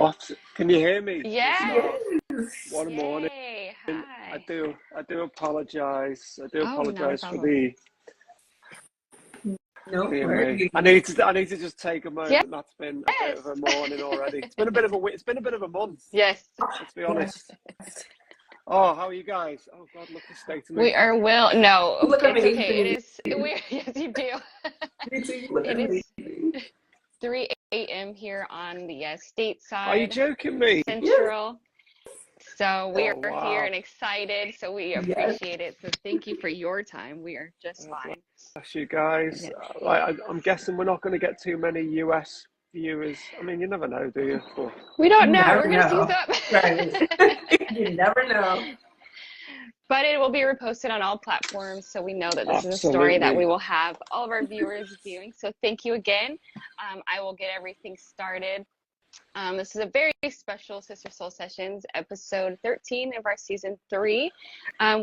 What? Can you hear me? Yes. What a morning. Yay. I Hi. do apologize. I do Oh, not a apologize for problem. No being me. worries. I need to just take a Yes. moment. That's been a bit of a morning already. It's been a bit of a month. Yes. Let's be honest. Oh, how are you guys? Oh God, look at the state of me. We are no, You look it's amazing. okay. It is yes you do. You look It is amazing. 3 a.m. here on the state Are you side, joking me? Central. So we Oh are here wow. and excited. So we Yes. appreciate it. So thank you for your time. We are just Oh, fine. bless you guys. I'm guessing we're not going to get too many US viewers. I mean, you never know, do you? But We don't You know. never We're gonna see know. Right. You never know. But it will be reposted on all platforms, so we know that this is a story that absolutely. we will have all of our viewers viewing. So thank you again. I will get everything started. This is a very special Sister Soul Sessions, episode 13 of our season 3.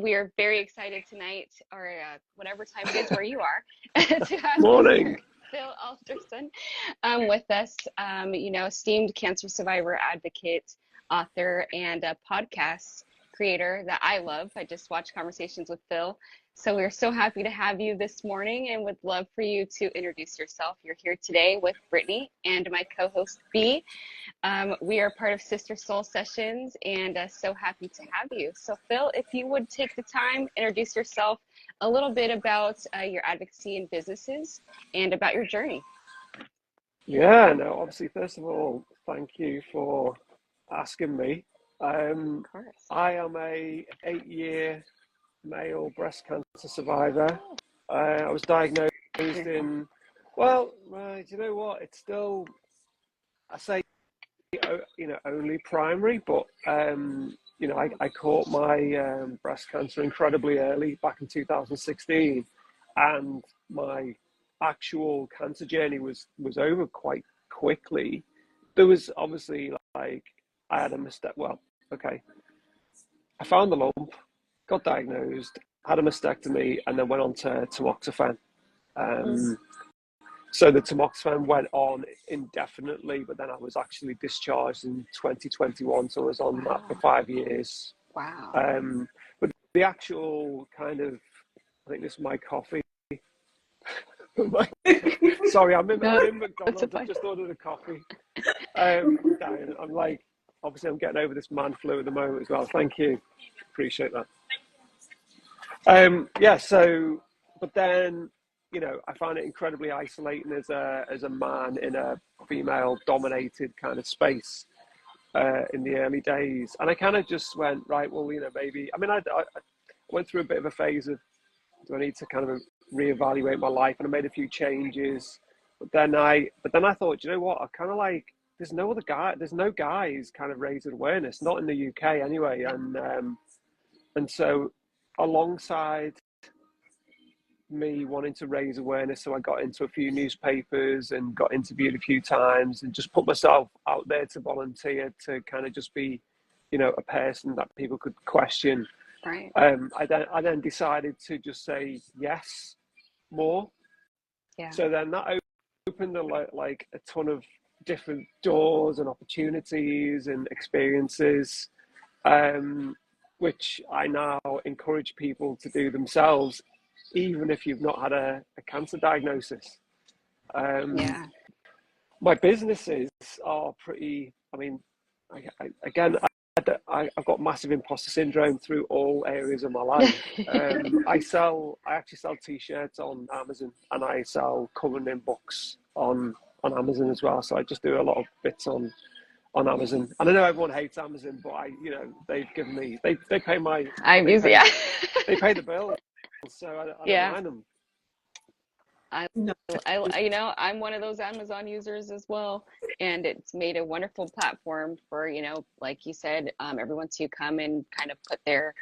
We are very excited tonight, or whatever time it is where you are, to have Morning. Phil Alderson with us. Esteemed cancer survivor, advocate, author, and a podcast creator that I love. I just watched Conversations with Phil. So we're so happy to have you this morning and would love for you to introduce yourself. You're here today with Brittany and my co-host B. We are part of Sister Soul Sessions and so happy to have you. So Phil, if you would take the time, introduce yourself, a little bit about your advocacy and businesses and about your journey. Yeah, no, obviously, first of all, thank you for asking me. Of course. I am a 8-year male breast cancer survivor. I was diagnosed in, you know what? It's still, I say, only primary, but, I caught my breast cancer incredibly early back in 2016. And my actual cancer journey was over quite quickly. There was obviously I had a mistake. Well, okay. I found the lump, got diagnosed, had a mastectomy, and then went on to tamoxifen. So the tamoxifen went on indefinitely, but then I was actually discharged in 2021. So I was on that for 5 years. Wow. But the actual kind of, I think this is my coffee. Sorry, I'm in McDonald's. I've just ordered a coffee. I'm dying. Obviously, I'm getting over this man flu at the moment as well. Thank you. Appreciate that. But then, I find it incredibly isolating as a man in a female-dominated kind of space in the early days. And I kind of just went, right, well, maybe, I went through a bit of a phase of, do I need to kind of reevaluate my life? And I made a few changes. But then I thought, you know what? I kind of there's no guys kind of raising awareness, not in the UK anyway. And so alongside me wanting to raise awareness, so I got into a few newspapers and got interviewed a few times and just put myself out there to volunteer to kind of just be, a person that people could question. Right. I then decided to just say yes more. Yeah. So then that opened like a ton of different doors and opportunities and experiences, which I now encourage people to do themselves, even if you've not had a cancer diagnosis. My businesses are pretty, I've got massive imposter syndrome through all areas of my life. I actually sell t-shirts on Amazon, and I sell coloring books on Amazon as well. So I just do a lot of bits on Amazon. And I know everyone hates Amazon, but they've given me, they pay my, they pay the bill. So I don't mind them. I'm one of those Amazon users as well, and it's made a wonderful platform for, like you said, everyone to come and kind of put their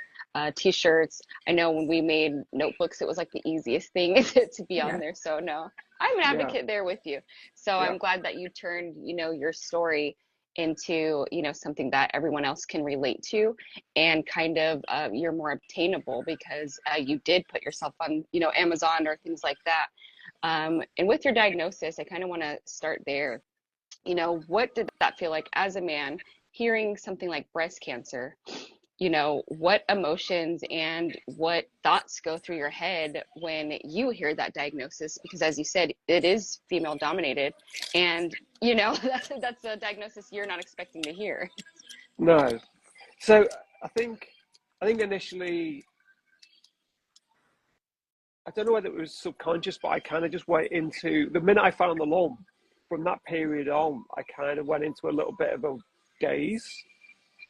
t-shirts. I know when we made notebooks, it was like the easiest thing to be on there. So no, I'm an advocate there with you. So I'm glad that you turned, your story into, something that everyone else can relate to, and kind of you're more obtainable because you did put yourself on, Amazon or things like that. And with your diagnosis, I kind of want to start there. you know, what did that feel like as a man hearing something like breast cancer? You know, what emotions and what thoughts go through your head when you hear that diagnosis? Because as you said, it is female dominated, and you know, that's a diagnosis you're not expecting to hear. No. So I think initially, I don't know whether it was subconscious, but I kind of just went into the minute I found the lump. From that period on, I kind of went into a little bit of a daze.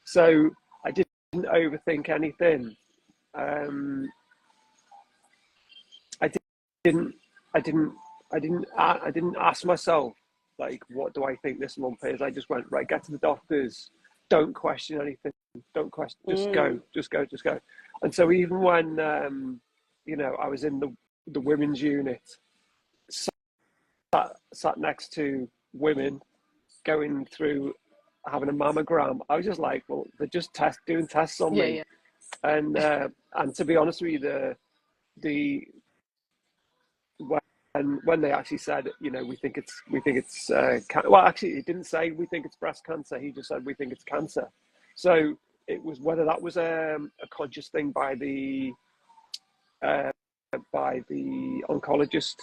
So I didn't overthink anything. I didn't. I didn't ask myself like, what do I think this lump is? I just went, right, get to the doctors. Don't question anything. Don't question. Just go. Just go. Just go. And so even when you know, I was in the women's unit, sat next to women going through having a mammogram, I was just like, well, they're just doing tests on me. Yeah. And to be honest with you, the when they actually said, you know, we think it's well, actually, he didn't say we think it's breast cancer. He just said we think it's cancer. So it was whether that was a conscious thing by the oncologist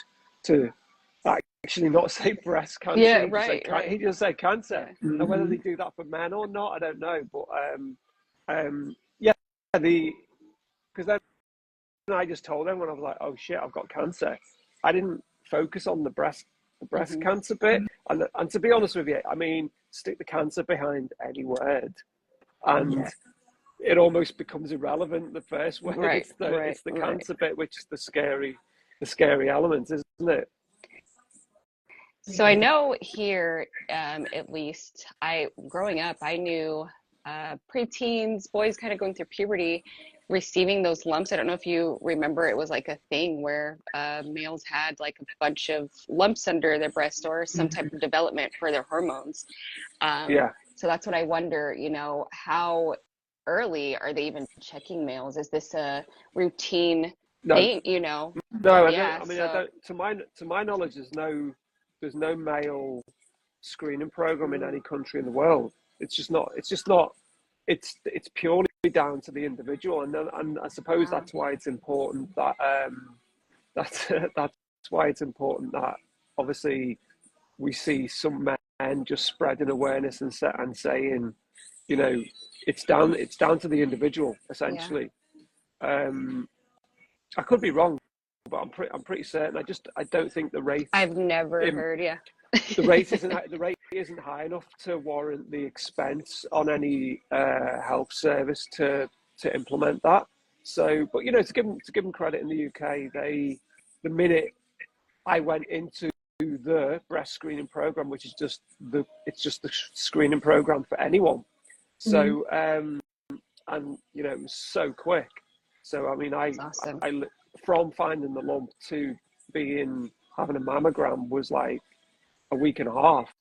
to actually not say breast cancer. Yeah, He right. He just said cancer. Yeah. And whether they do that for men or not, I don't know. But yeah, because then I just told them when I was like, oh shit, I've got cancer. I didn't focus on the breast cancer bit. And to be honest with you, I mean, stick the cancer behind any word, and it almost becomes irrelevant. The first word, it's the cancer bit, which is the scary element, isn't it? So I know here, at least, growing up, I knew preteens, boys kind of going through puberty, receiving those lumps. I don't know if you remember, it was like a thing where males had like a bunch of lumps under their breast or some type of development for their hormones. So that's what I wonder, you know, how early are they even checking males? Is this a routine thing, you know? No, Yeah, to my knowledge, there's no male screening program in any country in the world. It's purely down to the individual, and I suppose that's why it's important that that's why it's important that obviously we see some men just spreading awareness and saying, you know, it's down to the individual essentially. I could be wrong, but I'm pretty certain. I don't think the rate. I've never heard. Yeah. The rate isn't high enough to warrant the expense on any health service to implement that. So, but you know, to give them credit, in the UK, the minute I went into the breast screening program, which is just the screening program for anyone. So, and you know, it was so quick. So, I mean, Awesome. I from finding the lump to having a mammogram was like a week and a half.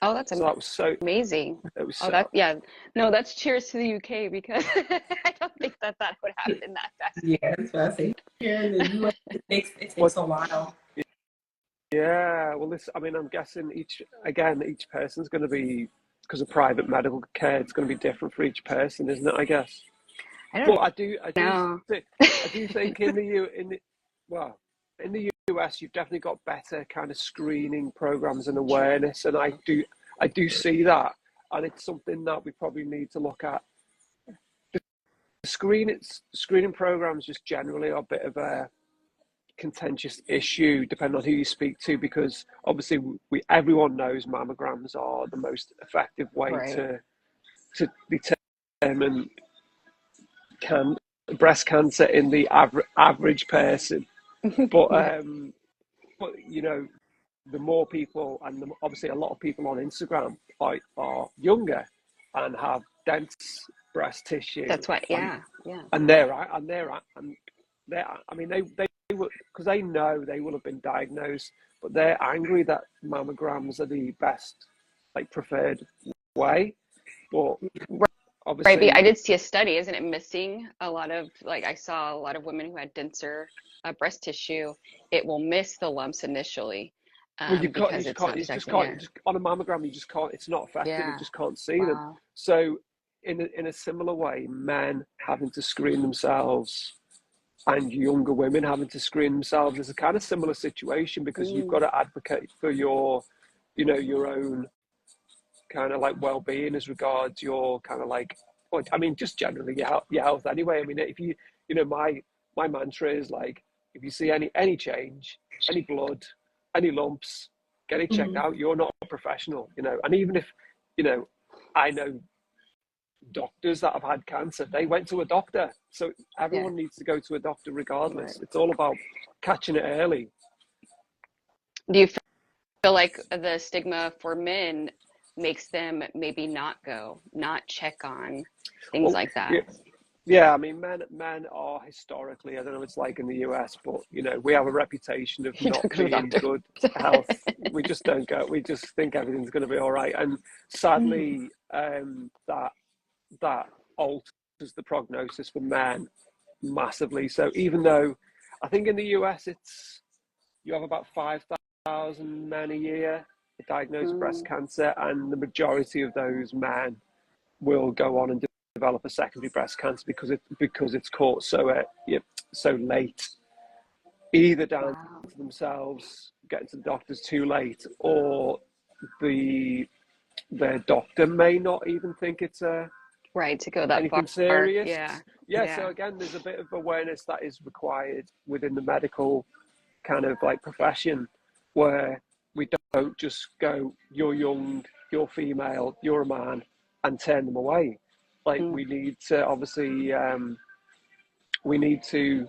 Oh, that's that was so amazing. It was no, that's cheers to the UK, because I don't think that would happen that fast. Yeah, that's what I say. Here in the US, it takes a while. Yeah, well, I'm guessing each person's going to be, because of private medical care, it's going to be different for each person, isn't it? I guess. I do think in the US, you've definitely got better kind of screening programs and awareness, and I do see that, and it's something that we probably need to look at. The screening programs just generally are a bit of a contentious issue, depending on who you speak to, because obviously everyone knows mammograms are the most effective way to determine breast cancer in the average person. But you know, the more people, and obviously a lot of people on Instagram are younger and have dense breast tissue. That's why, and I mean, they will, because they know they will have been diagnosed, but they're angry that mammograms are the best, like, preferred way. But obviously, right. I did see a study, isn't it missing a lot of, like, I saw a lot of women who had denser breast tissue. It will miss the lumps initially. Well, you because just it's not can't, you just detected. can't, Yeah. you just, on a mammogram, you just can't, it's not effective, you Yeah. just can't see them. Wow. So in a similar way, men having to screen themselves and younger women having to screen themselves is a kind of similar situation, because you've got to advocate for your, you know, your own kind of like well-being as regards your kind of like, well, I mean, just generally your health anyway. I mean, if you, you know, my mantra is like, if you see any change, any blood, any lumps, get it checked out. You're not a professional, you know. And even if, you know, I know doctors that have had cancer, they went to a doctor. So everyone needs to go to a doctor regardless. Right. It's all about catching it early. Do you feel like the stigma for men makes them maybe not check on things Well, like that? yeah, yeah, I mean, men are historically, I don't know what it's like in the US, but, you know, we have a reputation of You not don't go to the being doctor. good health. We just don't go. We just think everything's going to be all right. And sadly, that alters the prognosis for men massively. So even though I think in the US, you have about 5,000 men a year diagnosed with breast cancer, and the majority of those men will go on and develop a secondary breast cancer because it's caught so late, either down to themselves getting to the doctors too late, or their doctor may not even think it's Right, to go that anything far. serious. Yeah. So again, there's a bit of awareness that is required within the medical kind of like profession, where we don't just go, you're young, you're female, you're a man, and turn them away. Like, we need to obviously we need to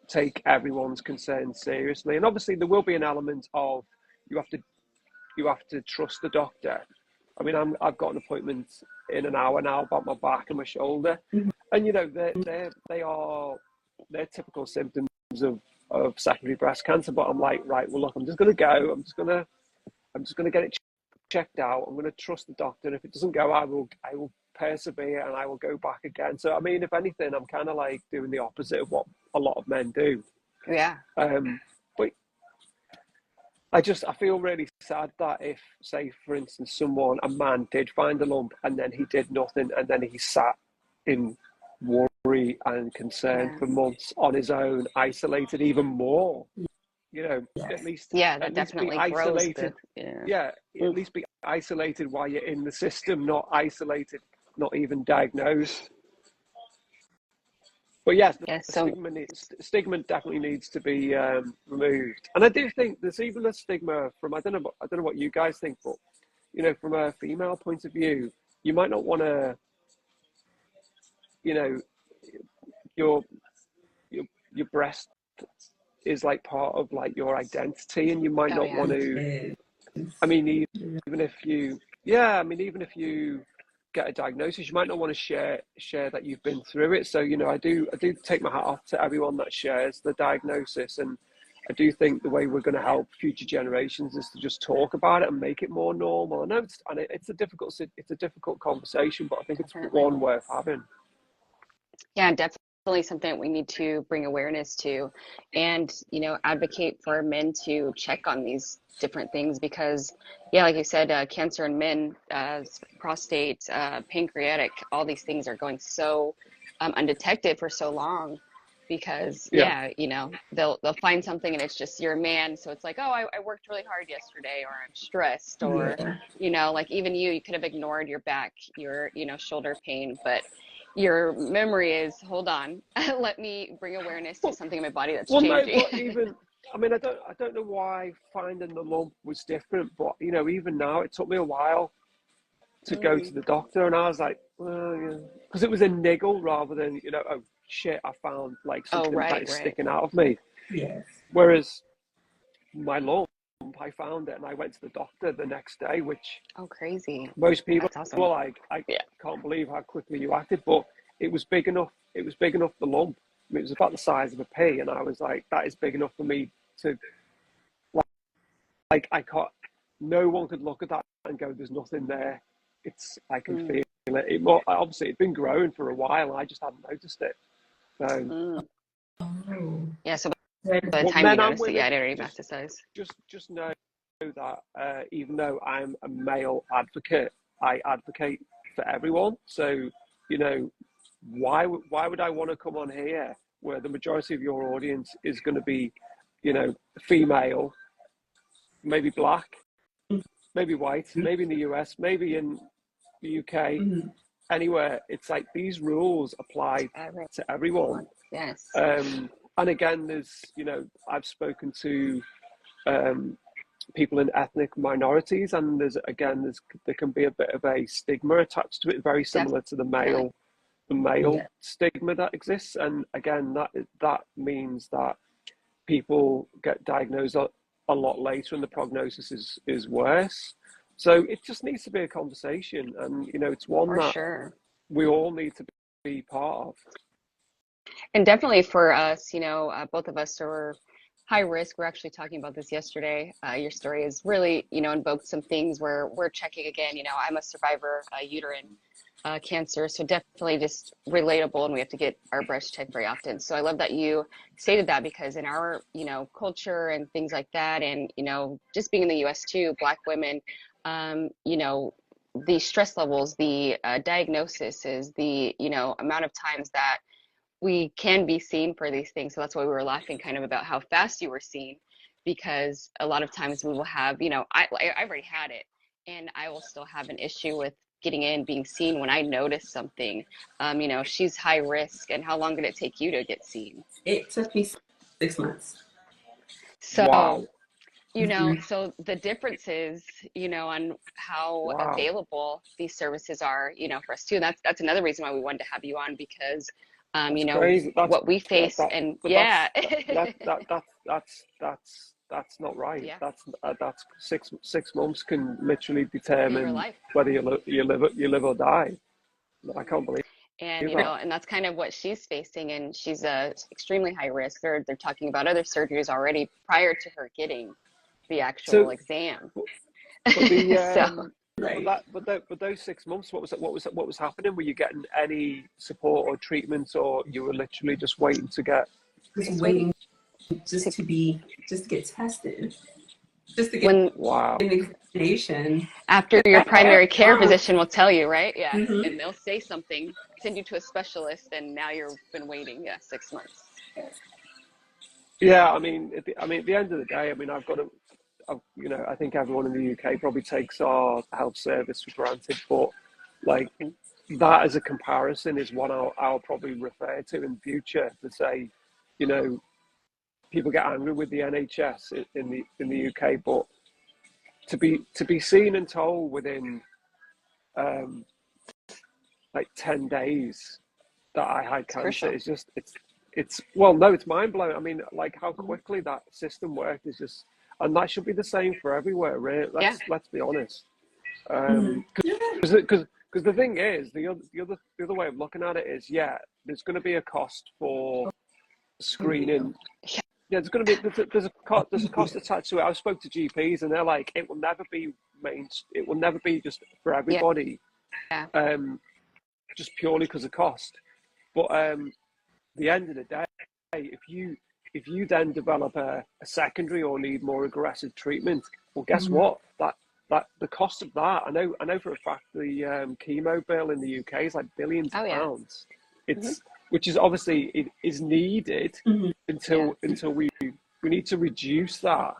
take everyone's concerns seriously, and obviously there will be an element of you have to trust the doctor. I mean, I've got an appointment in an hour now about my back and my shoulder, and you know they're typical symptoms of secondary breast cancer. But I'm like, right, well, look, I'm just going to go. I'm just going to get it checked out. I'm going to trust the doctor, and if it doesn't go, I will persevere and I will go back again. So I mean, if anything, I'm kind of like doing the opposite of what a lot of men do. Yeah. But I feel really sad that if, say, for instance, a man did find a lump and then he did nothing, and then he sat in worry and concern for months on his own, isolated even more. You know, at least that definitely be isolated. grows At least be isolated while you're in the system, not isolated, not even diagnosed. But yes, stigma definitely needs to be removed. And I do think there's even a stigma from, I don't know what you guys think, but you know, from a female point of view, you might not want to, you know, your breast is like part of like your identity, and you might not want to. I mean, even if you get a diagnosis, you might not want to share that you've been through it. So, you know, I do take my hat off to everyone that shares the diagnosis, and I do think the way we're going to help future generations is to just talk about it and make it more normal. I know it's a difficult conversation, but I think it's one worth having. Yeah, definitely something that we need to bring awareness to, and, you know, advocate for men to check on these different things, because like you said, cancer in men, prostate, pancreatic, all these things are going so undetected for so long, because you know, they'll find something and it's just, you're a man, so it's like, oh, I worked really hard yesterday, or I'm stressed, or you know, like even you could have ignored your back, your, you know, shoulder pain, but your memory is, hold on, let me bring awareness to something in my body that's changing. No, but even, I mean, I don't know why finding the lump was different, but you know, even now, it took me a while to go to the doctor, and I was like, well, because it was a niggle rather than, you know, oh shit, I found like something that is sticking out of me. Yes. Whereas my lump, I found it and I went to the doctor the next day, which crazy. most people awesome. were like, I can't believe how quickly you acted, but it was big enough. It was big enough, the lump. I mean, it was about the size of a pea, and I was like, that is big enough for me to, like I can't, no one could look at that and go, there's nothing there. I can feel it. Well, obviously, it'd been growing for a while. I just hadn't noticed it. So, so by the time you noticed it, it already metastasized. Just know that even though I'm a male advocate, I advocate for everyone. So, you know, why would I want to come on here where the majority of your audience is going to be, you know, female, maybe black, maybe white, maybe in the US, maybe in the UK, anywhere. It's like these rules apply to everyone. Yes. And again, there's, you know, I've spoken to people in ethnic minorities, and there can be a bit of a stigma attached to it, very similar to the male stigma that exists. And again, that means that people get diagnosed a lot later and the prognosis is worse. So it just needs to be a conversation, and you know, it's one that we all need to be part of. And definitely for us, you know, both of us are high risk. We're actually talking about this yesterday. Your story has really, you know, invoked some things where we're checking again. You know, I'm a survivor, uterine cancer, so definitely just relatable, and we have to get our breasts checked very often. So I love that you stated that, because in our, you know, culture and things like that, and you know, just being in the U.S. too, Black women, you know, the stress levels, the diagnosis is the, you know, amount of times that we can be seen for these things. So that's why we were laughing kind of about how fast you were seen, because a lot of times we will have, you know, I've already had it, and I will still have an issue with getting in, being seen when I notice something. You know, she's high risk. And how long did it take you to get seen? It took me 6 months. So, wow. You know, so the difference is, you know, on how available these services are, you know, for us too. And that's another reason why we wanted to have you on, because you know, what we face, and that's not right. Yeah. That's 6 months can literally determine life. whether you live or die. I can't believe. And you know, and that's kind of what she's facing, and she's extremely high risk. They're talking about other surgeries already prior to her getting the actual exam. But those 6 months, what was happening? Were you getting any support or treatment, or you were literally just waiting to get? Just waiting, just to get tested, just to get an examination. After your primary care physician will tell you, right? Yeah, and they'll say something, send you to a specialist, and now you've been waiting 6 months. Yeah, I mean, at the end of the day, I mean, you know, I think everyone in the UK probably takes our health service for granted, but like that as a comparison is one I'll probably refer to in future to say, you know, people get angry with the NHS in the UK, but to be seen and told within like 10 days that I had cancer is just it's mind blowing. I mean, like how quickly that system worked is just. And that should be the same for everywhere, really. Let's be honest. Because the thing is, the other way of looking at it is, there's going to be a cost for screening. Yeah, there's a cost attached to it. I've spoke to GPs, and they're like, it will never be just for everybody. Just purely because of cost. But the end of the day, if you then develop a secondary or need more aggressive treatment, well, guess what? That the cost of that, I know for a fact the chemo bill in the UK is like billions of pounds. It's which is obviously it is needed until we need to reduce that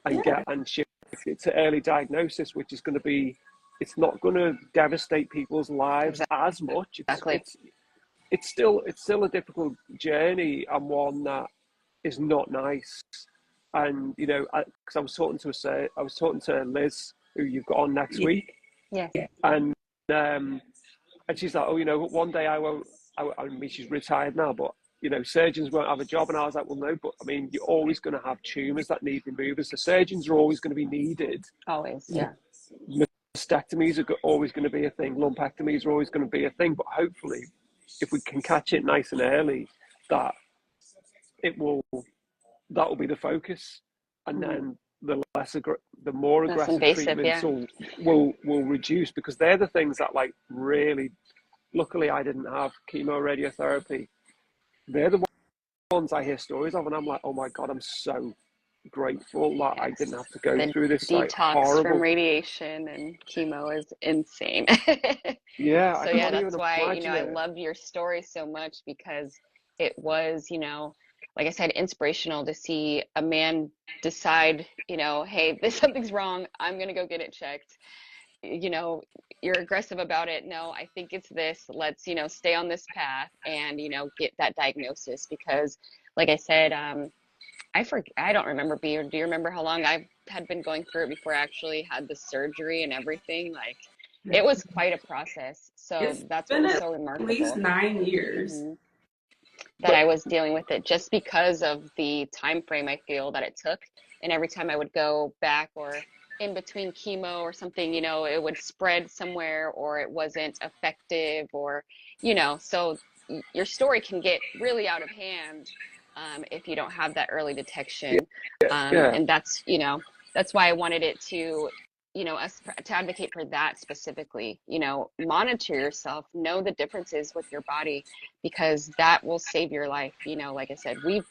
and shift it to early diagnosis, which is going to be, it's not going to devastate people's lives as much. It's still a difficult journey, and one that is not nice. And you know, because I was talking to Liz, who you've got on next week, and she's like, oh, you know, one day I won't. I mean, she's retired now, but you know, surgeons won't have a job. And I was like, well, no, but I mean, you're always going to have tumours that need removers. So surgeons are always going to be needed. Always, Mastectomies are always going to be a thing. Lumpectomies are always going to be a thing. But hopefully, if we can catch it nice and early, that will be the focus, and then the more aggressive treatments will reduce, because they're the things that like really. Luckily, I didn't have chemo radiotherapy. They're the ones I hear stories of, and I'm like, oh my god, I'm so grateful that I didn't have to go through this like detox horrible from radiation and chemo is insane. Yeah, I So can't yeah, even that's why, imagine I it. love your story so much, because it was, like I said, inspirational to see a man decide, hey, this something's wrong. I'm gonna go get it checked. You know, you're aggressive about it. No, I think it's this. Let's, stay on this path and, get that diagnosis, because like I said, I don't remember, do you remember how long I had been going through it before I actually had the surgery and everything? Like, it was quite a process. So It's that's what been was at so least remarkable. 9 years. hmm That But I was dealing with it just because of the time frame I feel that it took. And every time I would go back or in between chemo or something, it would spread somewhere or it wasn't effective or, so your story can get really out of hand if you don't have that early yeah, detection. yeah, And that's why I wanted it to, us to advocate for that specifically, monitor yourself, know the differences with your body, because that will save your life. Like I said, we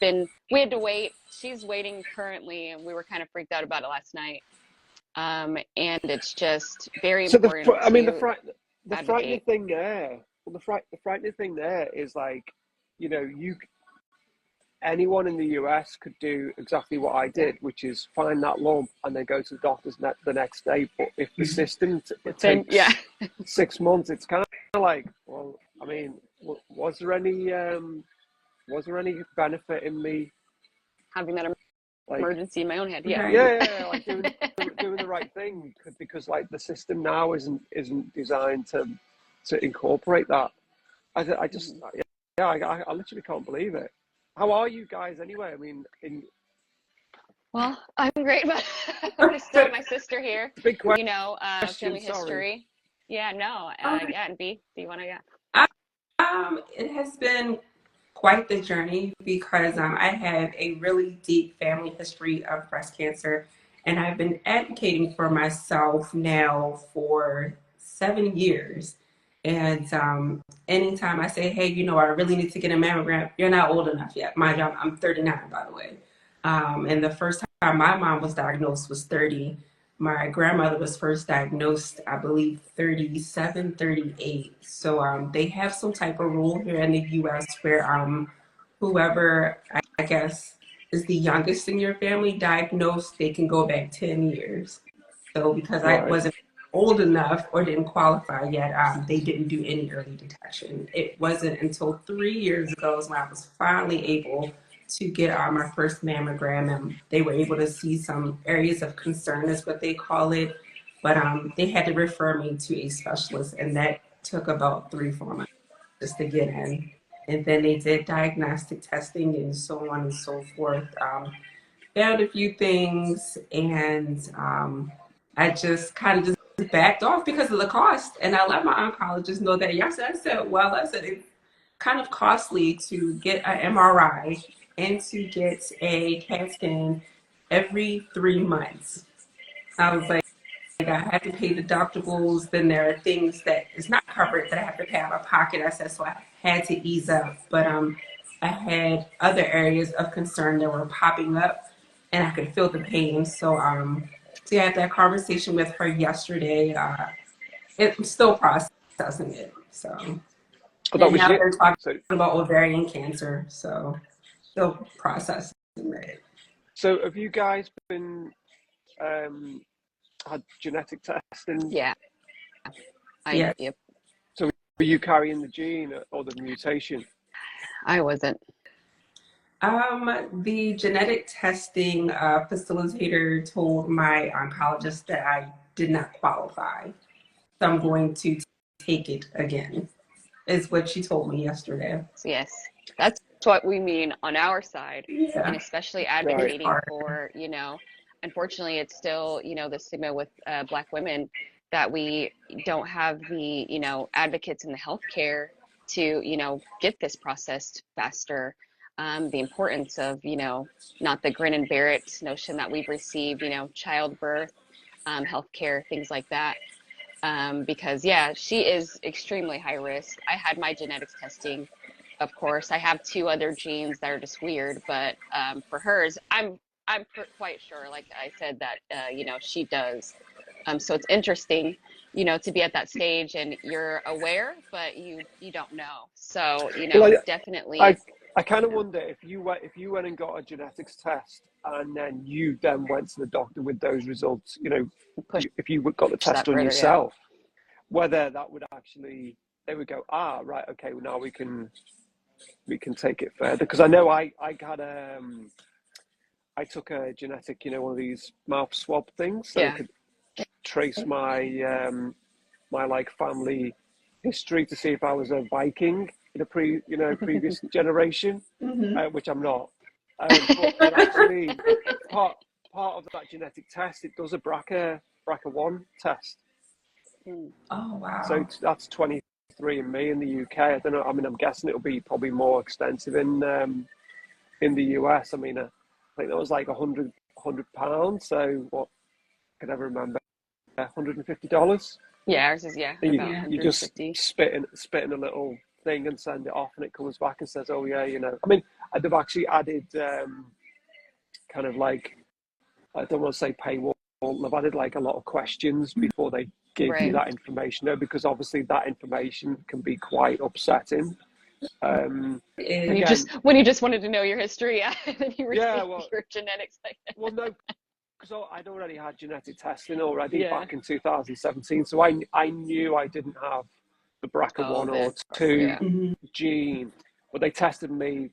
had to wait. She's waiting currently, and we were kind of freaked out about it last night. And it's just very so important I mean to the frightening advocate. thing there, well, the frightening thing there is like, you anyone in the US could do exactly what I Yeah. did, which is find that lump and then go to the doctor's the next day. But if the system Then, yeah, takes 6 months, it's kind of like, well, I mean, was there any benefit in me having that like, emergency in my own head. Yeah. Right. like doing the right thing, because like the system now isn't designed to incorporate that. I just Mhm. yeah, I literally can't believe it. How are you guys anyway? I mean, Well, I'm great, but I'm just still with my sister here. big question. Family Sorry. history. Yeah, no. Okay. Yeah, and B, do you want to? Yeah. It has been quite the journey because I have a really deep family history of breast cancer, and I've been advocating for myself now for 7 years. And anytime I say, hey, I really need to get a mammogram, you're not old enough yet. Mind you, I'm 39, by the way. And the first time my mom was diagnosed was 30. My grandmother was first diagnosed, I believe, 37, 38. So they have some type of rule here in the US where whoever, I guess, is the youngest in your family diagnosed, they can go back 10 years. So because I Right. wasn't old enough or didn't qualify yet, they didn't do any early detection. It wasn't until 3 years ago when I was finally able to get my first mammogram, and they were able to see some areas of concern, is what they call it. But they had to refer me to a specialist, and that took about 3, 4 months just to get in. And then they did diagnostic testing and so on and so forth. Found a few things, and I just kind of just backed off because of the cost. And I let my oncologist know that. Yes, I said it's kind of costly to get an MRI and to get a CAT scan every 3 months. I was like, I have to pay deductibles. Then there are things that is not covered that I have to pay out of pocket. I said, so I had to ease up. But I had other areas of concern that were popping up, and I could feel the pain. So I had that conversation with her yesterday. I'm still processing it. So, Oh, that and was now you. they're talking So about ovarian cancer. So, still processing it. so have you guys been had genetic testing? Yeah. Yeah. Yep. So were you carrying the gene or the mutation? I wasn't. The genetic testing facilitator told my oncologist that I did not qualify. So I'm going to take it again, is what she told me yesterday. So yes, that's what we mean on our side, and Yeah, especially Right. it's advocating hard. for, unfortunately, it's still, the stigma with Black women that we don't have the, advocates in the healthcare to, get this processed faster. The importance of, not the grin and bear it notion that we've received, childbirth, healthcare, things like that. Because yeah, she is extremely high risk. I had my genetics testing, of course. I have two other genes that are just weird, but for hers, I'm quite sure, like I said, that she does. So it's interesting, to be at that stage and you're aware, but you don't know. So Well, I definitely, I kind of wonder if you went and got a genetics test and then you then went to the doctor with those results, push if you got the test that on further. Yeah. yourself, whether that would actually, they would go, right, okay, well, now we can take it further. Because I know I had I took a genetic, one of these mouth swab things, so it Yeah. could trace my my like family history to see if I was a Viking in a previous generation, which I'm not. But actually, part of that genetic test, it does a BRCA1 test. Oh, So wow. that's 23andMe in the UK. I don't know. I mean, I'm guessing it'll be probably more extensive in the US. I mean, I think that was like £100. So what could I ever remember? $150. Yeah, ours is And about you just 150. spit in a little thing and send it off, and it comes back and says, "Oh yeah, I mean, they've actually added kind of like, I don't want to say paywall. They've added like a lot of questions before they give you Right. that information, though, because obviously that information can be quite upsetting. When Again, you just wanted to know your history, yeah, and then you yeah, receive well, your genetics. no, because I'd already had genetic testing already Yeah. back in 2017, so I knew I didn't have the BRCA1 or Yeah. 2 gene, but they tested me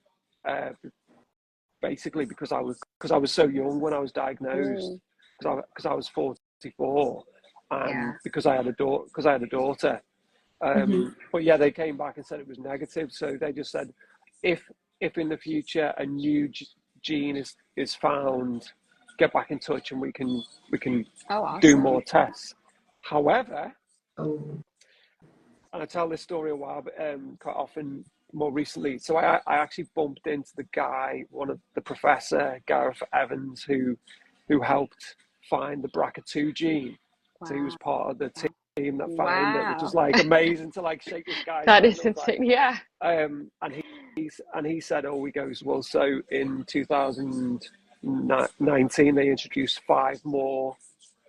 basically because I was so young when I was diagnosed, because I was 44, and Yeah. because I had a daughter. But yeah, they came back and said it was negative. So they just said, if in the future a new gene is found, get back in touch and we can Oh, do awesome. more tests. However, Oh. and I tell this story a while, but quite often more recently. So I actually bumped into the guy, one of the professor, Gareth Evans, who helped find the BRCA2 gene. Wow. So he was part of the team that found it, which Wow. is like amazing to like shake this guy's That hand. is I was like, insane. Yeah. and he said, he goes, well, so in 2019 they introduced 5 more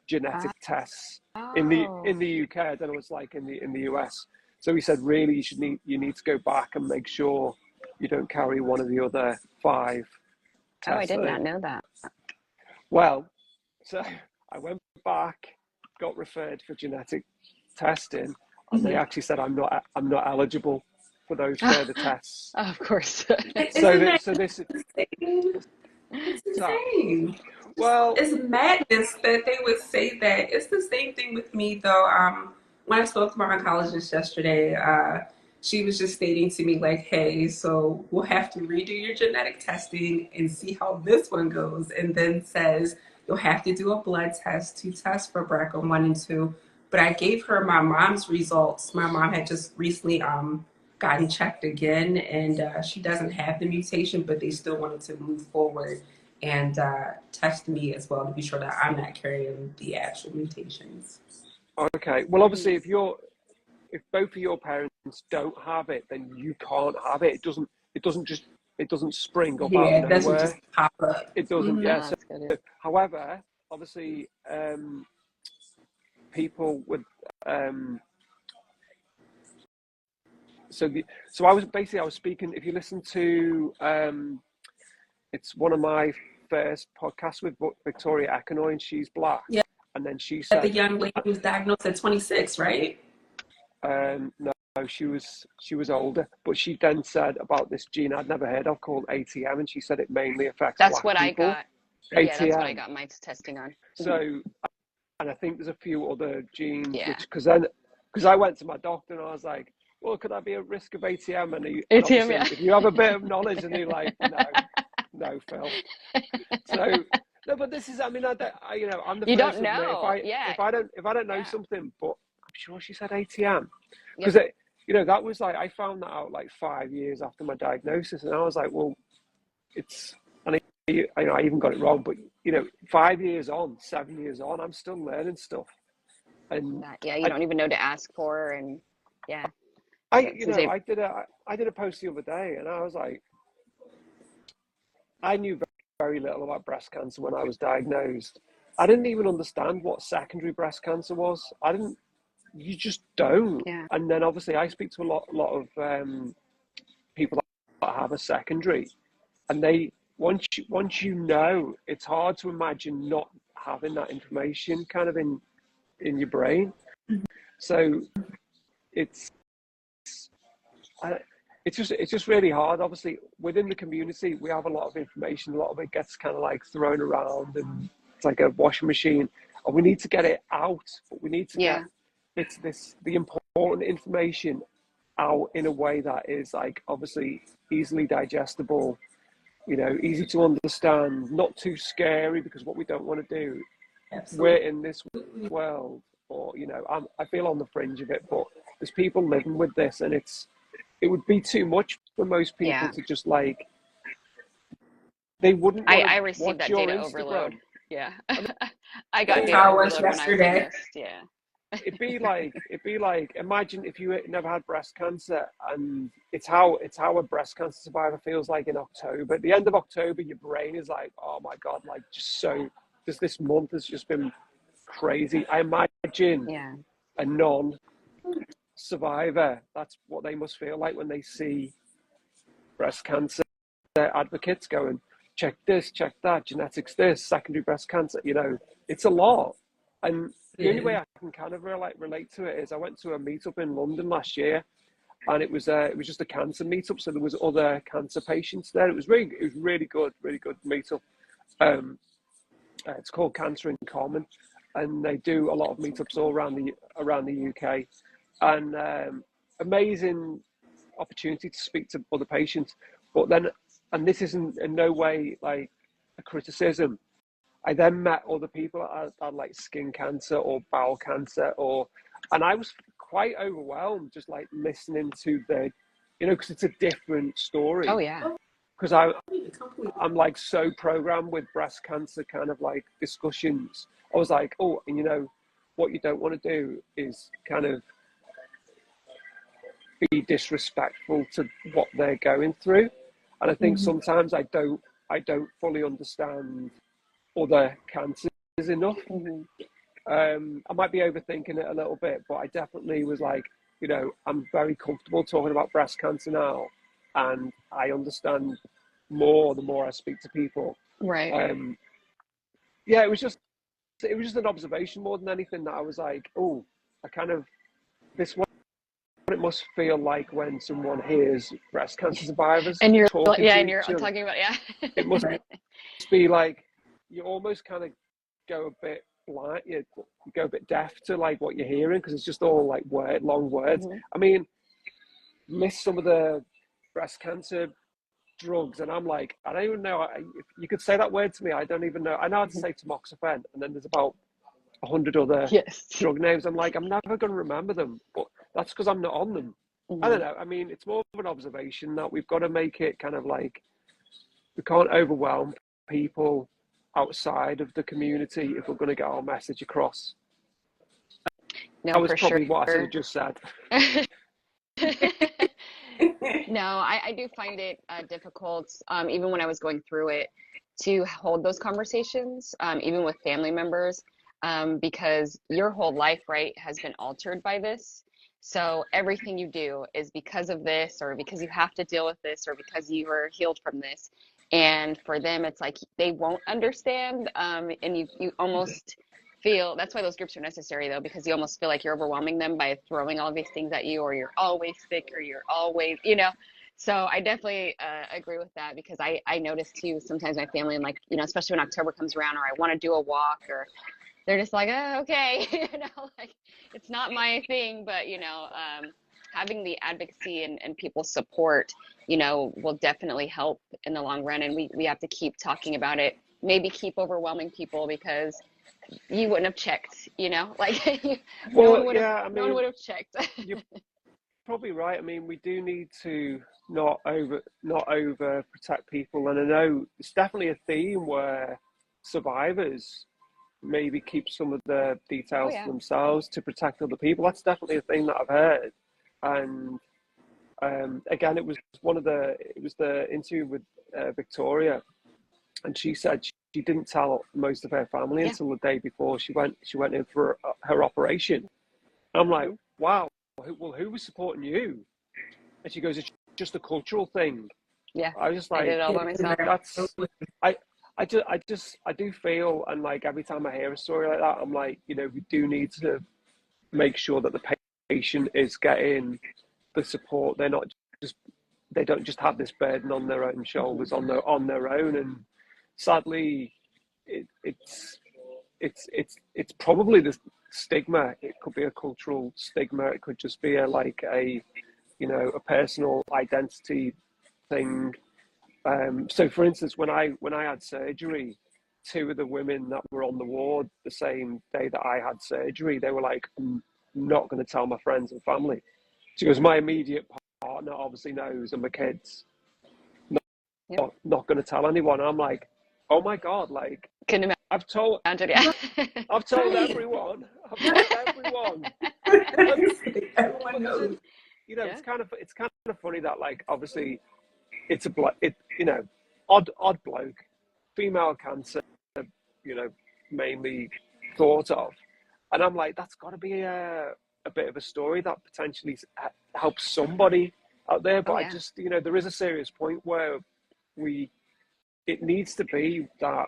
genetic tests in the Oh. UK. I don't know what it's like in the US. So he said, really, you need to go back and make sure you don't carry one of the other 5 Oh, I tests. did not know that. Well, so I went back, got referred for genetic testing, and they actually said I'm not eligible for those further tests. Of course. So Isn't this is insane? It's so, insane. well, It's madness that they would say that. It's the same thing with me, though. When I spoke to my oncologist yesterday, she was just stating to me, like, hey, so we'll have to redo your genetic testing and see how this one goes. And then says, you'll have to do a blood test to test for BRCA1 and 2. But I gave her my mom's results. My mom had just recently gotten checked again, and she doesn't have the mutation, but they still wanted to move forward and test me as well to be sure that I'm not carrying the actual mutations. okay. Well, obviously, if both of your parents don't have it, then you can't have it. It doesn't spring up out Yeah, of it doesn't nowhere. just pop up. It doesn't. Mm-hmm. Yeah. Oh, So, that's good. however, obviously, people with so I was speaking. If you listen to it's one of my first podcasts with Victoria Econoy, and she's Black, Yeah, and then she the said, young lady was diagnosed at 26, right? no, she was older, but she then said about this gene I'd never heard of called ATM, and she said it mainly affects That's Black what I people. got. Yeah, that's what I ATM. got my testing on. So, and I think there's a few other genes, Yeah. which because I went to my doctor and I was like, well, could I be at risk of ATM? And ATM, obviously, yeah. if you have a bit of knowledge, and you're like, no, Phil. So no, but this is, I mean, I'm the You first don't to admit know. if I don't know Yeah. something, but I'm sure she said ATM because Yep. that was like, I found that out like 5 years after my diagnosis, and I was like, well, it's, and I even got it wrong, but 5 years on, 7 years on, I'm still learning stuff, and Yeah, you don't even know to ask for, and yeah. I So I did a post the other day, and I was like, I knew very little about breast cancer when I was diagnosed. I didn't even understand what secondary breast cancer was. You just don't. Yeah. And then obviously I speak to a lot of people that have a secondary, and once you know, it's hard to imagine not having that information kind of in your brain. So it's it's just really hard. Obviously, within the community, we have a lot of information. A lot of it gets kind of like thrown around, and it's like a washing machine. And we need to get it out. But we need to get the important information out in a way that is like obviously easily digestible, easy to understand, not too scary. Because what we don't want to do, we're in this world, or I feel on the fringe of it, but there's people living with this, and it would be too much for most people to just like, they wouldn't want to I received watch that your data Instagram. overload. Yeah. I got That's data how it was overload when I was yesterday. diagnosed. Yeah. It'd be like, imagine if you never had breast cancer, and it's how a breast cancer survivor feels like in October. At the end of October, your brain is like, oh my God, like just this month has just been crazy. I imagine a non-survivor, that's what they must feel like when they see breast cancer advocates going, check this, check that, genetics this, secondary breast cancer, it's a lot. And the only way I can kind of relate to it is I went to a meetup in London last year, and it was just a cancer meetup. So there was other cancer patients there. It was really good meetup. It's called Cancer in Common, and they do a lot of meetups all around the UK, and amazing opportunity to speak to other patients. But then, and this isn't in no way like a criticism, I then met other people that had like skin cancer or bowel cancer, and I was quite overwhelmed just like listening to because it's a different story. Oh yeah. Because I'm like so programmed with breast cancer kind of like discussions. I was like, oh, and what you don't want to do is kind of be disrespectful to what they're going through. And I think sometimes I don't fully understand other cancers enough. I might be overthinking it a little bit, but I definitely was like, I'm very comfortable talking about breast cancer now, and I understand more the more I speak to people. Right. It was just an observation more than anything, that I was like, oh, this what it must feel like when someone hears breast cancer survivors and you're talking talking about it must be like you almost kind of go a bit blind, you go a bit deaf to like what you're hearing, because it's just all like long words. I mean, list some of the breast cancer drugs, and I'm like, I don't even know. If you could say that word to me, I don't even know. I know how to say tamoxifen, and then there's about 100 other drug names. I'm like, I'm never going to remember them, but that's because I'm not on them. I don't know. I mean, it's more of an observation that we've got to make it kind of like, we can't overwhelm people outside of the community if we're going to get our message across. No, that was for probably sure. what I should have just said. No, I do find it difficult, even when I was going through it, to hold those conversations, even with family members, because your whole life, right, has been altered by this. So everything you do is because of this, or because you have to deal with this, or because you were healed from this. And for them, it's like they won't understand, and you almost feel, that's why those groups are necessary though, because you almost feel like you're overwhelming them by throwing all these things at you, or you're always sick, or you're always, so I definitely agree with that, because I notice too, sometimes my family, and like, especially when October comes around, or I want to do a walk, or they're just like, oh, okay, like it's not my thing, but having the advocacy and people's support, will definitely help in the long run. And we have to keep talking about it, maybe keep overwhelming people, because you wouldn't have checked, like no one would have checked. You're probably right. I mean, we do need to not over protect people. And I know it's definitely a theme where survivors maybe keep some of the details to themselves to protect other people. That's definitely a thing that I've heard. And again, it was the interview with Victoria, and she said she didn't tell most of her family until the day before she went in for her operation. I'm like, wow, well, who was supporting you? And she goes, it's just a cultural thing. Yeah, I was just like, I did it all by myself. that's, I do feel, and like every time I hear a story like that, I'm like, you know, we do need to make sure that the patient is getting the support. They don't just have this burden on their own shoulders on their own. And sadly, it's probably the stigma. It could be a cultural stigma. It could just be a personal identity thing. So for instance, when I had surgery, two of the women that were on the ward the same day that I had surgery, they were like, I'm not going to tell my friends and family. She goes, my immediate partner obviously knows, and my kids, not going to tell anyone. I'm like, oh my God, like, Couldn't imagine. I've told everyone. Everyone knows. You know, it's kind of funny that, like, obviously it's odd bloke, female cancer, mainly thought of. And I'm like, that's got to be a bit of a story that potentially helps somebody out there. But I just, there is a serious point where it needs to be that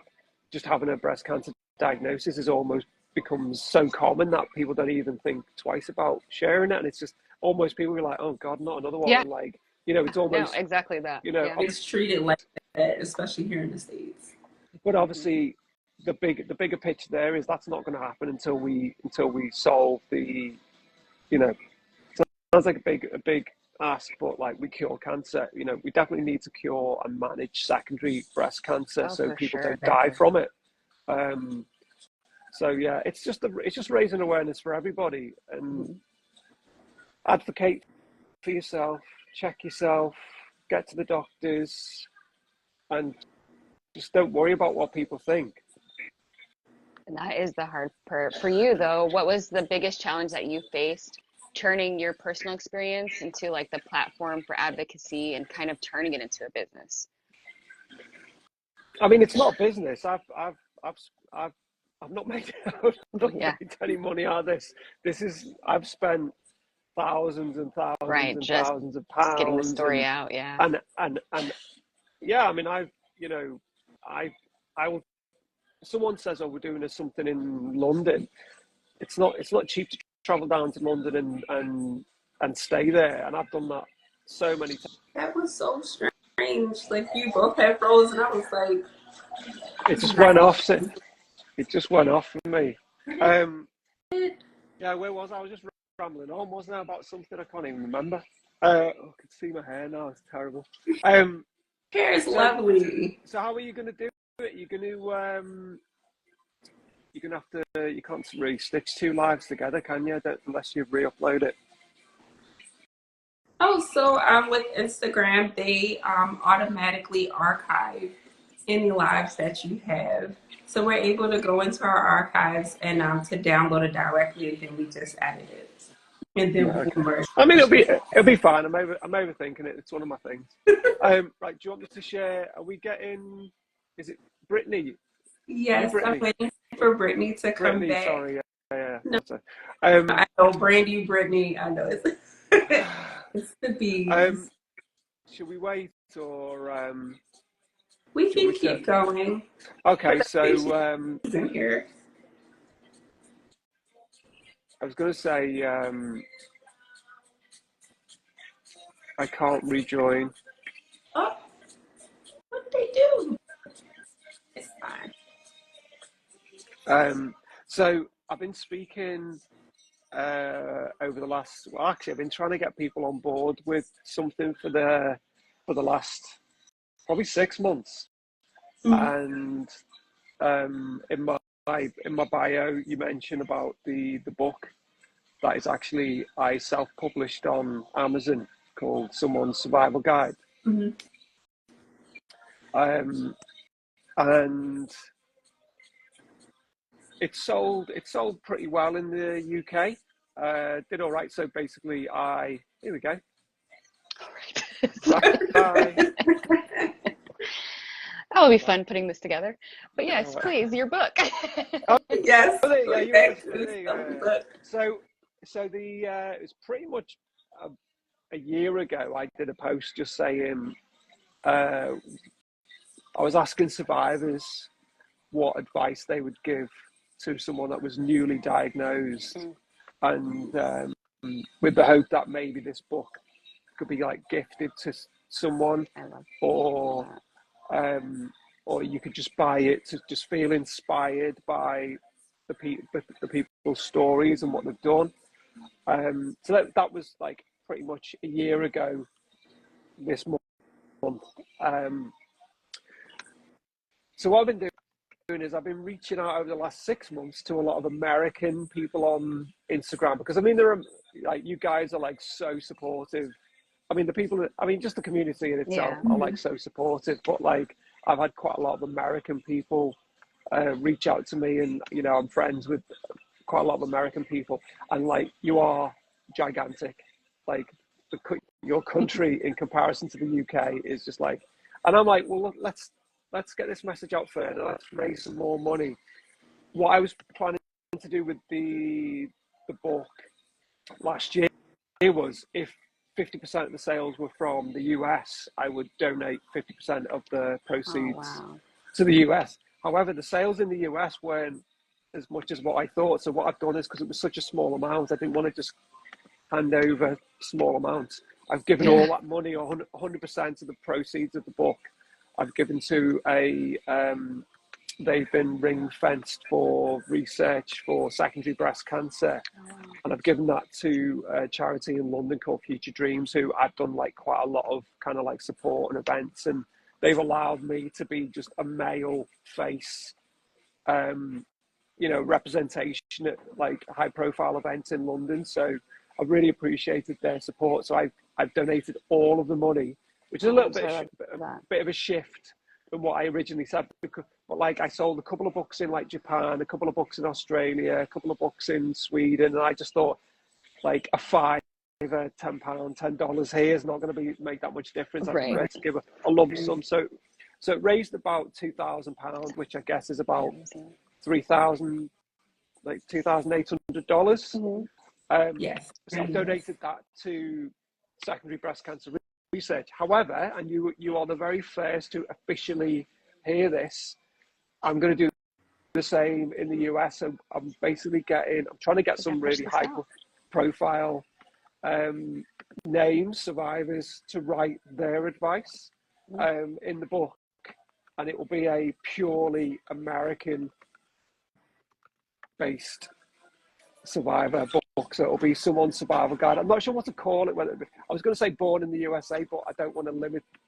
just having a breast cancer diagnosis is almost becomes so common that people don't even think twice about sharing it. And it's just almost people are like, oh God, not another one. Yeah. And like, it's almost exactly that. It's treated like that, especially here in the States. But obviously, the bigger picture there is that's not going to happen until we solve the, sounds like a big ask, but like we cure cancer. We definitely need to cure and manage secondary breast cancer so people don't die from it. So yeah, it's just raising awareness for everybody and advocate for yourself, check yourself, get to the doctors, and just don't worry about what people think. And that is the hard part. For you though, what was the biggest challenge that you faced turning your personal experience into like the platform for advocacy and kind of turning it into a business? I mean, it's not a business. I've not made made any money out of this. I've spent thousands and thousands thousands of pounds just getting the story out. And yeah, I mean, I will. Someone says, "Oh, we're doing something in London." It's not cheap to travel down to London and stay there, and I've done that so many times. That was so strange. Like you both had roles, and I was like, it just went off. It just went off for me. Yeah, where was I? I was just rambling on, wasn't I, about something I can't even remember. I can see my hair now. It's terrible. Hair is lovely. So how are you going to do it? You're going to have to. You can't really stitch two lives together, can you? Unless you re-upload it. Oh, so with Instagram, they automatically archive any lives that you have. So we're able to go into our archives and to download it directly, and then we just edit it. And then we can merge. I mean, it'll be fine. I'm overthinking it. It's one of my things. Right, do you want me to share? Are we getting? Is it Brittany? Yes, I'm waiting for Brittany to come back. Sorry, yeah. No. I know, Brandy, Brittany. I know it's it's the bees. Should we wait or? We can keep going. Okay, so in here. I was going to say I can't rejoin. Oh, what did they do? It's fine. So I've been speaking over the last. Well, actually, I've been trying to get people on board with something for the last probably 6 months, and in my bio, you mentioned about the book that is actually I self-published on Amazon called Someone's Survival Guide. And it sold pretty well in the UK. Did all right. So basically, here we go. All right. That'll be fun putting this together. But yes, please, your book. Yes. Oh, there you go. You Exactly. there you go. So the it was pretty much a year ago. I did a post just saying I was asking survivors what advice they would give to someone that was newly diagnosed, and with the hope that maybe this book could be like gifted to someone, or you could just buy it to just feel inspired by the people's stories and what they've done. So that was like pretty much a year ago this month. So what I've been doing is I've been reaching out over the last 6 months to a lot of American people on Instagram, because I mean, there are like, you guys are like so supportive. I mean, just the community in itself are like so supportive, but like I've had quite a lot of American people reach out to me, and you know, I'm friends with quite a lot of American people, and like, you are gigantic. Like your country in comparison to the UK is just like, and I'm like, well, look, let's get this message out further. Let's raise some more money. What I was planning to do with the book last year was, if 50% of the sales were from the US, I would donate 50% of the proceeds to the US. However, the sales in the US weren't as much as what I thought. So what I've done is, because it was such a small amount, I didn't want to just hand over small amounts. I've given all that money, 100% of the proceeds of the book, I've given to they've been ring fenced for research for secondary breast cancer. And I've given that to a charity in London called Future Dreams, who I've done like quite a lot of kind of like support and events, and they've allowed me to be just a male face, you know, representation at like high profile events in London. So I really appreciated their support. So I've donated all of the money, which is a little bit of a shift from what I originally said. But like, I sold a couple of books in like Japan, a couple of books in Australia, a couple of books in Sweden, and I just thought like a £5, £10, $10 here is not going to make that much difference. I prefer to give a lump sum. So it raised about £2,000, which I guess is about $3,000, like $2,800. Yes. So I've donated that to secondary breast cancer research. However, and you are the very first to officially hear this, I'm going to do the same in the US. So I'm basically I'm trying to get some really high profile names, survivors, to write their advice in the book, and it will be a purely American based survivor book. So it'll be someone's survival guide. I'm not sure what to call it. I was going to say Born in the USA, but I don't want to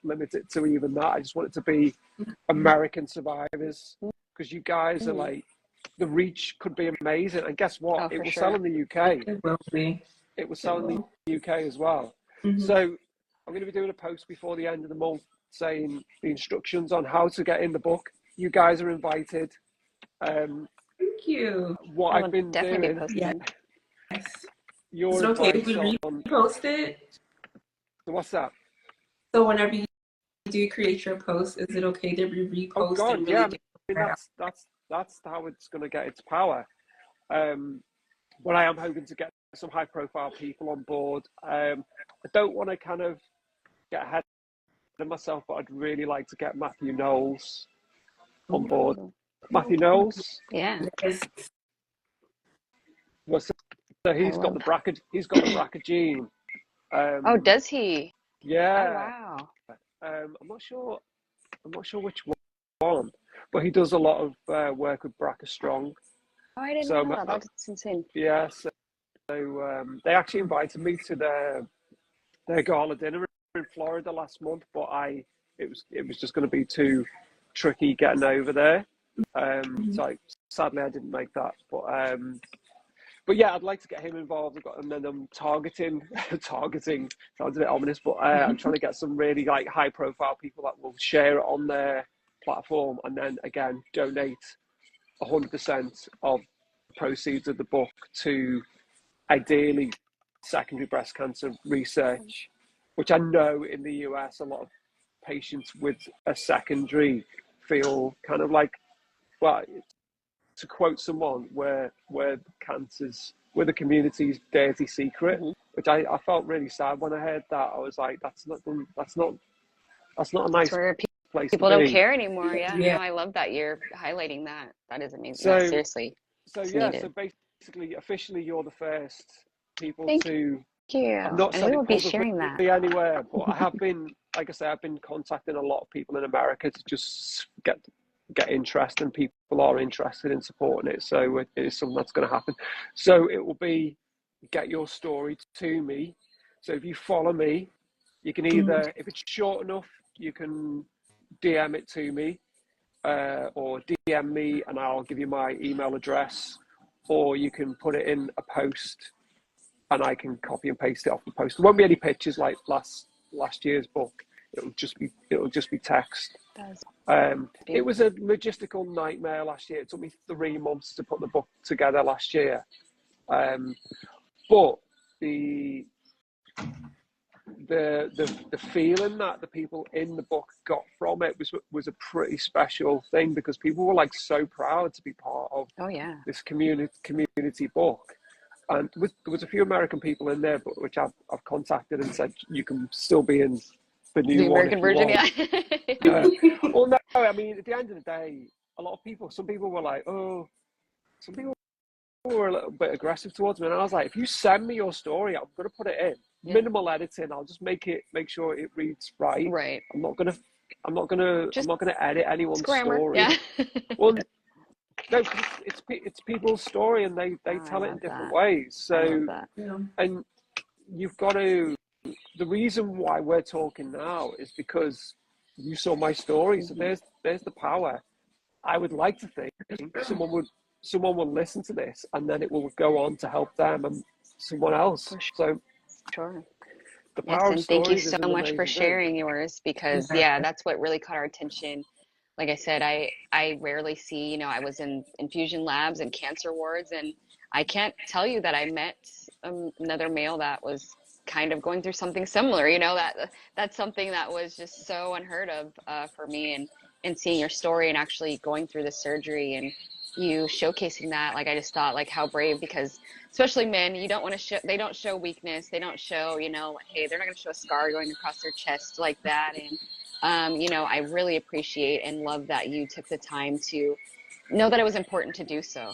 limit it to even that. I just want it to be American survivors, because you guys are like, the reach could be amazing. And guess what? It will sell in the UK. It will be. It will sell in the UK as well. So I'm going to be doing a post before the end of the month saying the instructions on how to get in the book. You guys are invited. Thank you. What I've been doing. Yes. Your Is it okay if we repost it? So what's that? So whenever you do create your post, is it okay to be reposted? Oh God, yeah. I mean, that's how it's going to get its power. But I am hoping to get some high-profile people on board. I don't want to kind of get ahead of myself, but I'd really like to get Matthew Knowles on board. Matthew Knowles? Yeah. Well, so he's got the BRCA gene. Oh, does he? Yeah. Oh, wow. I'm not sure which one, but he does a lot of work with BRCA Strong. Oh, I didn't know that. That's insane. Yeah. So they actually invited me to their gala dinner in Florida last month, but it was just going to be too tricky getting over there. So sadly I didn't make that. But yeah, I'd like to get him involved. And then I'm targeting sounds a bit ominous, but I'm trying to get some really like high profile people that will share it on their platform, and then again donate 100% of the proceeds of the book to ideally secondary breast cancer research, which I know in the US a lot of patients with a secondary feel kind of like, well, to quote someone, we're the community's dirty secret, which I felt really sad when I heard that. I was like, that's not a nice place people to don't be. care anymore. Yeah, no, I love that you're highlighting that. That is amazing. So, no, seriously. So basically, officially, you're the first people Thank to. you. I've not and said we it will be publicly sharing that anywhere, but I have been, like I say, I've been contacting a lot of people in America to just get interest, and people are interested in supporting it. So it is something that's going to happen. So it will be get your story to me. So if you follow me, you can either, if it's short enough, you can DM it to me, or DM me and I'll give you my email address, or you can put it in a post and I can copy and paste it off the post. There won't be any pictures like last year's book. It'll just be text. It was a logistical nightmare last year. It took me 3 months to put the book together last year. But the feeling that the people in the book got from it was a pretty special thing, because people were like so proud to be part of this community book. And there was a few American people in there, but which I've contacted and said you can still be in the new one American version. Well, no, I mean, at the end of the day, some people were like, oh, some people were a little bit aggressive towards me, and I was like, if you send me your story, I'm going to put it in. Minimal editing. I'll just make sure it reads right. Right. I'm not gonna edit anyone's story. Yeah. Well, no, it's people's story, and they tell it in different ways. So, and you've got to. The reason why we're talking now is because you saw my story. So there's the power. I would like to think someone will listen to this, and then it will go on to help them and someone else. So. Sure. The power of thank you stories so much for sharing yours, because that's what really caught our attention. Like I said, I rarely see, I was in infusion labs and cancer wards, and I can't tell you that I met another male that was kind of going through something similar. That's something that was just so unheard of for me, and seeing your story and actually going through the surgery and you showcasing that, like, I just thought, like, how brave, because especially men, you don't want to show, they don't show weakness, they don't show, hey, they're not going to show a scar going across their chest like that. And I really appreciate and love that you took the time to know that it was important to do so,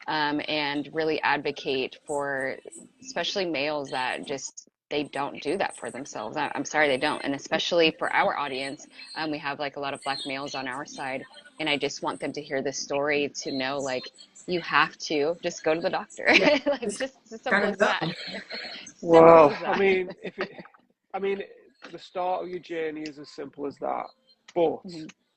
and really advocate for especially males that just, they don't do that for themselves. I'm sorry, they don't. And especially for our audience, we have like a lot of Black males on our side, and I just want them to hear this story to know, like, you have to just go to the doctor. Like, just as simple as that. Well, I mean, the start of your journey is as simple as that, but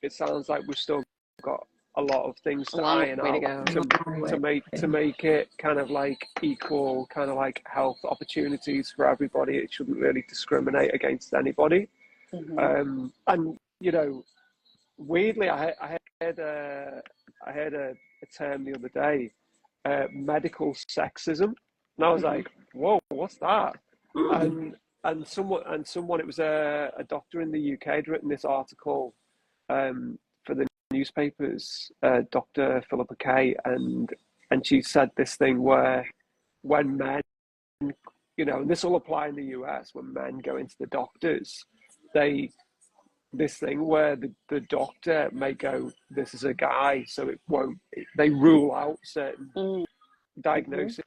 it sounds like we've still got a lot of things to iron out to make it kind of like equal, kind of like health opportunities for everybody. It shouldn't really discriminate against anybody. And weirdly, I heard a term the other day, medical sexism, and I was like, whoa, what's that? And someone, it was a doctor in the UK had written this article for the newspapers, Dr. Philip Alderson, and she said this thing where when men, and this will apply in the US, when men go into the doctors, this thing where the doctor may go, this is a guy, so they rule out certain diagnosis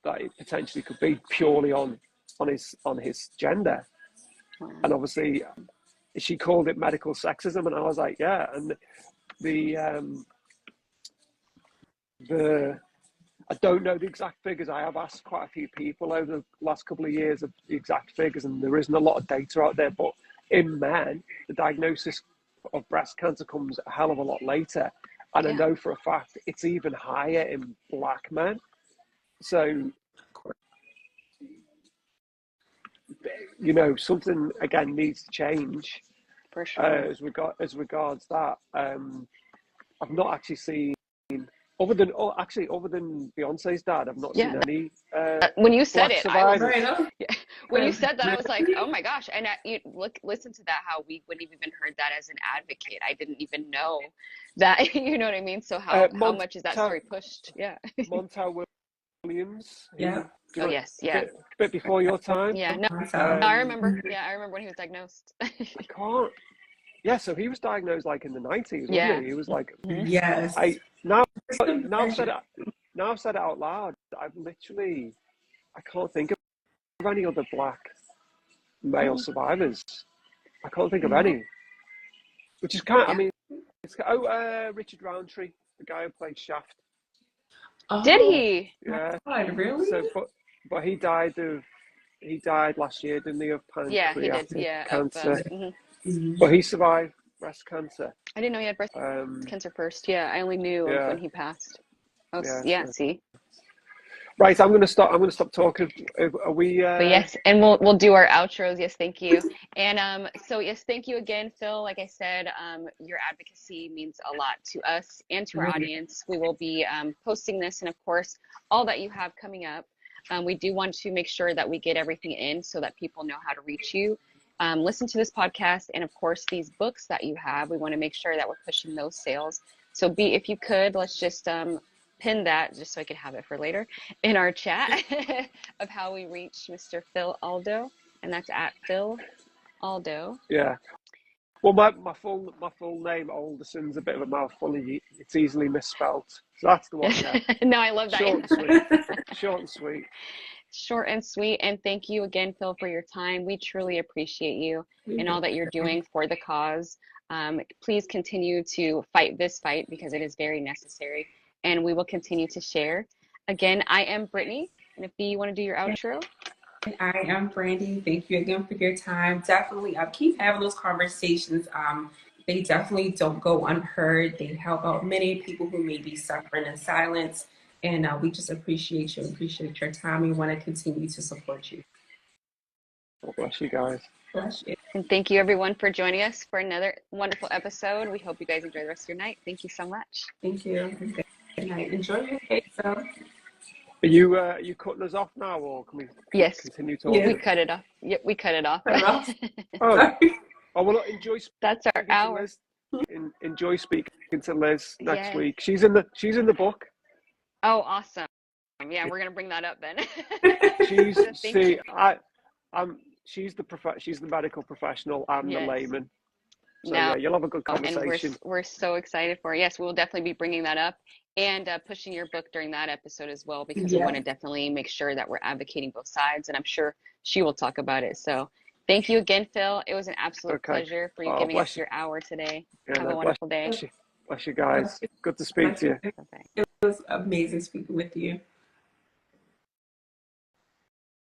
that it potentially could be purely on his gender. And obviously she called it medical sexism, and I was like, yeah. And I don't know the exact figures. I have asked quite a few people over the last couple of years of the exact figures, and there isn't a lot of data out there. But in men, the diagnosis of breast cancer comes a hell of a lot later. And I know for a fact it's even higher in Black men. So, something, again, needs to change. For sure. As regards that. I've not actually seen, other than Beyonce's dad, I've not seen any. When you said Black it, survivors. when you said that, I was like, oh my gosh. And listen to that, how we wouldn't have even heard that as an advocate. I didn't even know that, you know what I mean? So how much is that story pushed? Yeah. Montel Williams. Yeah. Oh, yes. Yeah. Bit before your time. Yeah. No, I remember. Yeah, I remember when he was diagnosed. I can't. Yeah, so he was diagnosed like in the 90s, wasn't Yeah. he? He was like, Yes. now I've said it out loud. I can't think of any other black male survivors. I can't think of any. Which is I mean, Richard Roundtree, the guy who played Shaft. Did he? Yeah. God, really? So, but he died last year, didn't he, of pancreatic cancer. But he survived breast cancer. I didn't know he had breast cancer first. Yeah, I only knew of when he passed. Oh, yeah. See. Right, I'm gonna stop talking. Are we? But yes, and we'll do our outros. Yes, thank you. And so yes, thank you again, Phil. Like I said, your advocacy means a lot to us and to our audience. We will be posting this, and of course, all that you have coming up. We do want to make sure that we get everything in so that people know how to reach you. Listen to this podcast, and of course, these books that you have. We want to make sure that we're pushing those sales. So if you could, let's just pin that just so I could have it for later in our chat of how we reach Mr. Phil Aldo, and that's at Phil Aldo. Yeah. Well, my full name Alderson's a bit of a mouthful. It's easily misspelled, so that's the one. Yeah. No, I love that. Short and sweet. Short and sweet. Short and sweet. And thank you again, Phil, for your time. We truly appreciate you and all that you're doing for the cause. Please continue to fight this fight because it is very necessary. And we will continue to share. Again, I am Brittany. And if you want to do your outro. I am Brandy. Thank you again for your time. Definitely keep having those conversations. They definitely don't go unheard. They help out many people who may be suffering in silence. And we just appreciate you, appreciate your time. We want to continue to support you. God bless you guys. Bless you. And thank you everyone for joining us for another wonderful episode. We hope you guys enjoy the rest of your night. Thank you so much. Thank you. Good night. Enjoy your cake, though. Are you cutting us off now, or can we continue talking? Yeah. We cut it off. Yep, we cut it off. Well, enjoy. That's our hour. Enjoy speaking to Liz next week. She's in the book. Oh, awesome! Yeah, we're gonna bring that up then. She's the medical professional. I'm the layman. So you'll have a good conversation. And we're so excited for it. Yes, we'll definitely be bringing that up and pushing your book during that episode as well, because we want to definitely make sure that we're advocating both sides, and I'm sure she will talk about it. So thank you again, Phil. It was an absolute pleasure for you giving us your hour today. Have a wonderful day. Bless you guys. Good to speak to you. It was amazing speaking with you.